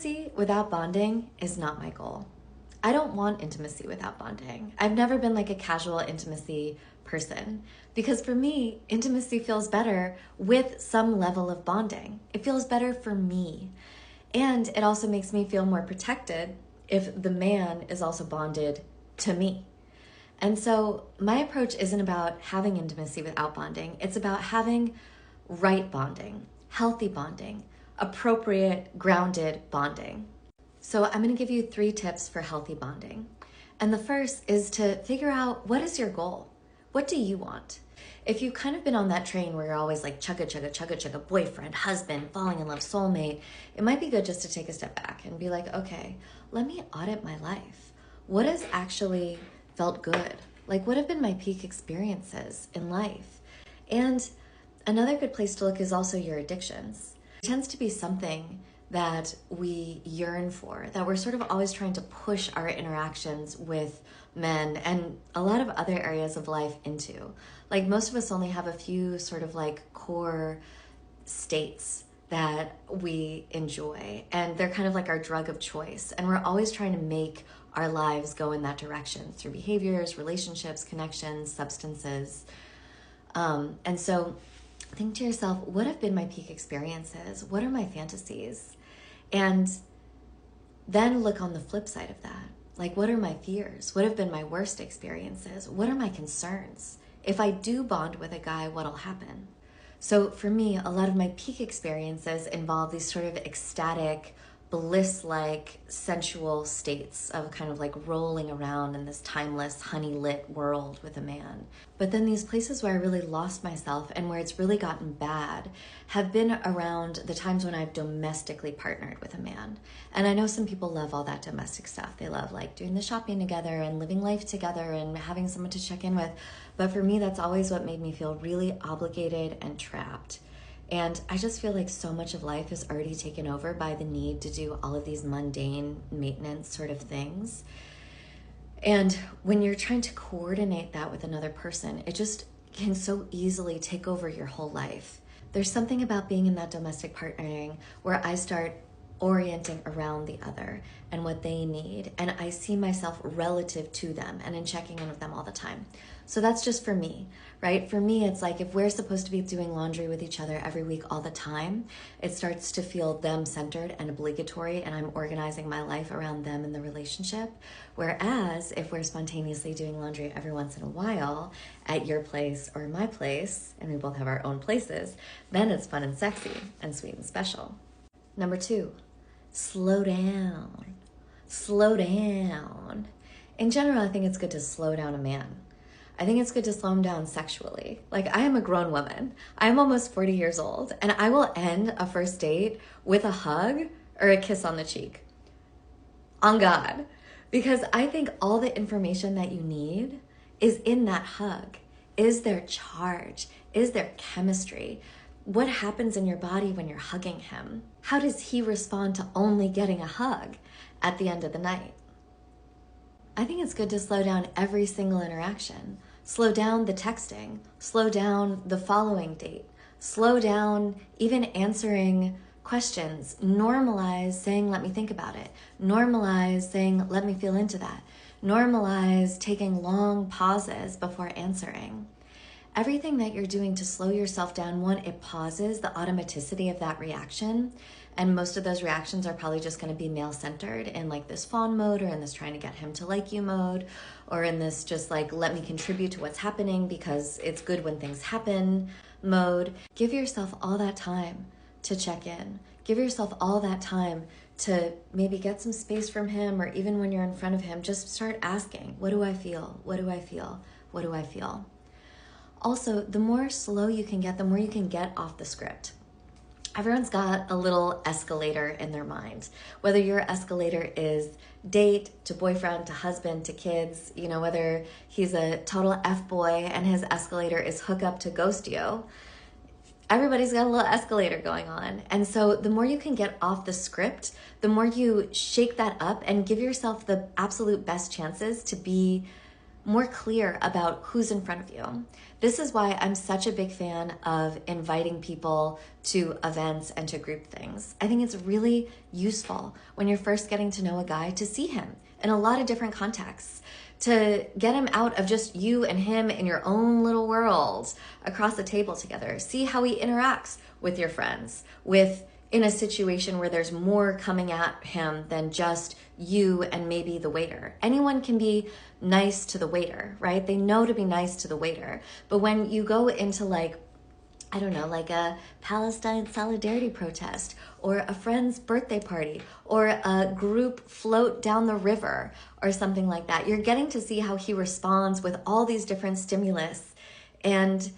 Intimacy without bonding is not my goal. I don't want intimacy without bonding. I've never been like a casual intimacy person because for me, intimacy feels better with some level of bonding. It feels better for me. And it also makes me feel more protected if the man is also bonded to me. And so my approach isn't about having intimacy without bonding. It's about having right bonding, healthy bonding, appropriate, grounded bonding. So I'm going to give you 3 tips for healthy bonding. And the first is to figure out, what is your goal? What do you want? If you've kind of been on that train where you're always like chugga, chugga, chugga, chugga, boyfriend, husband, falling in love, soulmate, it might be good just to take a step back and be like, okay, let me audit my life. What has actually felt good? Like, what have been my peak experiences in life? And another good place to look is also your addictions. It tends to be something that we yearn for, that we're sort of always trying to push our interactions with men and a lot of other areas of life into. Like, most of us only have a few sort of like core states that we enjoy, and they're kind of like our drug of choice. And we're always trying to make our lives go in that direction through behaviors, relationships, connections, substances. And so think to yourself, what have been my peak experiences? What are my fantasies? And then look on the flip side of that. Like, what are my fears? What have been my worst experiences? What are my concerns? If I do bond with a guy, what'll happen? So for me, a lot of my peak experiences involve these sort of ecstatic, bliss-like, sensual states of kind of like rolling around in this timeless, honey-lit world with a man. But then these places where I really lost myself and where it's really gotten bad have been around the times when I've domestically partnered with a man. And I know some people love all that domestic stuff. They love like doing the shopping together and living life together and having someone to check in with. But for me, that's always what made me feel really obligated and trapped. And I just feel like so much of life is already taken over by the need to do all of these mundane maintenance sort of things. And when you're trying to coordinate that with another person, it just can so easily take over your whole life. There's something about being in that domestic partnering where I start orienting around the other and what they need. And I see myself relative to them and in checking in with them all the time. So that's just for me, right? For me, it's like if we're supposed to be doing laundry with each other every week all the time, it starts to feel them-centered and obligatory, and I'm organizing my life around them and the relationship. Whereas if we're spontaneously doing laundry every once in a while at your place or my place, and we both have our own places, then it's fun and sexy and sweet and special. Number 2, slow down. Slow down. In general, I think it's good to slow down a man. I think it's good to slow him down sexually. Like, I am a grown woman. I'm almost 40 years old, and I will end a first date with a hug or a kiss on the cheek. On God. Because I think all the information that you need is in that hug. Is there charge? Is there chemistry? What happens in your body when you're hugging him? How does he respond to only getting a hug at the end of the night? I think it's good to slow down every single interaction. Slow down the texting, slow down the following date, slow down even answering questions. Normalize saying, let me think about it. Normalize saying, let me feel into that. Normalize taking long pauses before answering. Everything that you're doing to slow yourself down, one, it pauses the automaticity of that reaction. And most of those reactions are probably just going to be male-centered in like this fawn mode, or in this trying to get him to like you mode, or in this just like, let me contribute to what's happening because it's good when things happen mode. Give yourself all that time to check in. Give yourself all that time to maybe get some space from him, or even when you're in front of him, just start asking, what do I feel? What do I feel? What do I feel? Also, the more slow you can get, the more you can get off the script. Everyone's got a little escalator in their mind. Whether your escalator is date to boyfriend to husband to kids, you know, whether he's a total F-boy and his escalator is hook up to ghost you, everybody's got a little escalator going on. And so the more you can get off the script, the more you shake that up and give yourself the absolute best chances to be more clear about who's in front of you. This is why I'm such a big fan of inviting people to events and to group things. I think it's really useful when you're first getting to know a guy to see him in a lot of different contexts, to get him out of just you and him in your own little world across the table together. See how he interacts with your friends, in a situation where there's more coming at him than just you and maybe the waiter. Anyone can be nice to the waiter, right? They know to be nice to the waiter. But when you go into like a Palestine solidarity protest or a friend's birthday party or a group float down the river or something like that, you're getting to see how he responds with all these different stimulus, and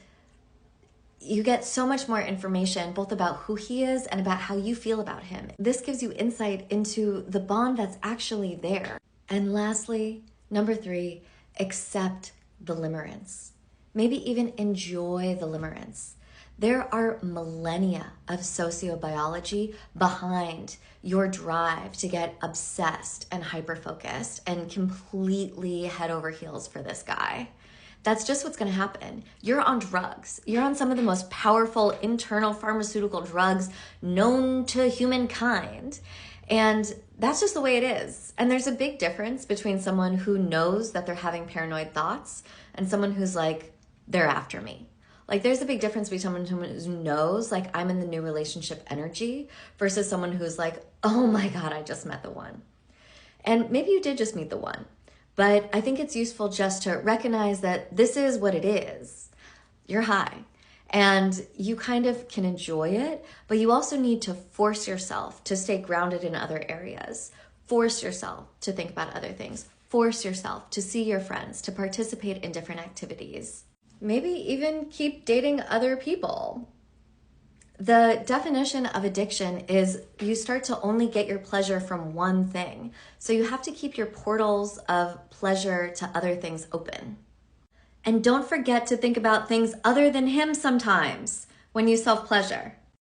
you get so much more information both about who he is and about how you feel about him. This gives you insight into the bond that's actually there. And lastly, number 3, accept the limerence. Maybe even enjoy the limerence. There are millennia of sociobiology behind your drive to get obsessed and hyper-focused and completely head over heels for this guy. That's just what's going to happen. You're on drugs. You're on some of the most powerful internal pharmaceutical drugs known to humankind. And that's just the way it is. And there's a big difference between someone who knows that they're having paranoid thoughts and someone who's like, they're after me. Like, there's a big difference between someone who knows, like, I'm in the new relationship energy versus someone who's like, oh my God, I just met the one. And maybe you did just meet the one. But I think it's useful just to recognize that this is what it is. You're high and you kind of can enjoy it, but you also need to force yourself to stay grounded in other areas. Force yourself to think about other things. Force yourself to see your friends, to participate in different activities. Maybe even keep dating other people. The definition of addiction is you start to only get your pleasure from one thing. So you have to keep your portals of pleasure to other things open. And don't forget to think about things other than him sometimes when you self-pleasure.